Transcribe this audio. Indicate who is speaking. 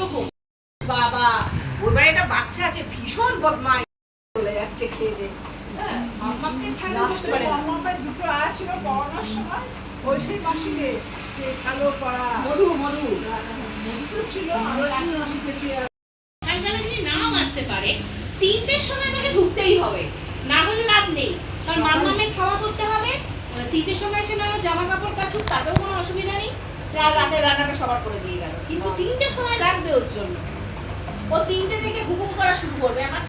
Speaker 1: হুকুম। বাবা ওই বাড়ি একটা বাচ্চা আছে ভীষণ বদমাই, চলে যাচ্ছে খেয়ে। হ্যাঁ মাম্মাকে ঠান্ডা করতে পারে না।
Speaker 2: মাম্মাকে দুটো আয়া ছিল করোনার সময়, ওই সেই মাসিরে কালো পড়া
Speaker 1: মধু মধু
Speaker 2: মধু তো ছিল, আরো এক মাসিকে
Speaker 1: সকালবেলা যদি নাও আসতে পারে 3টের সময় তাকে ঢুকতেই হবে, না হলে লাভ নেই। কারণ মাম্মামের খাওয়া করতে হবে, 3টের সময় এসে নয় জামা কাপড় কাচুক, তাতেও কোনো অসুবিধা নেই। আর রাতে রান্নাটা সবার করে দিয়ে গেল, কিন্তু 3টের সময় লাগবে ওর জন্য। ও 3টে থেকে হুকুম করা শুরু করবে, আমার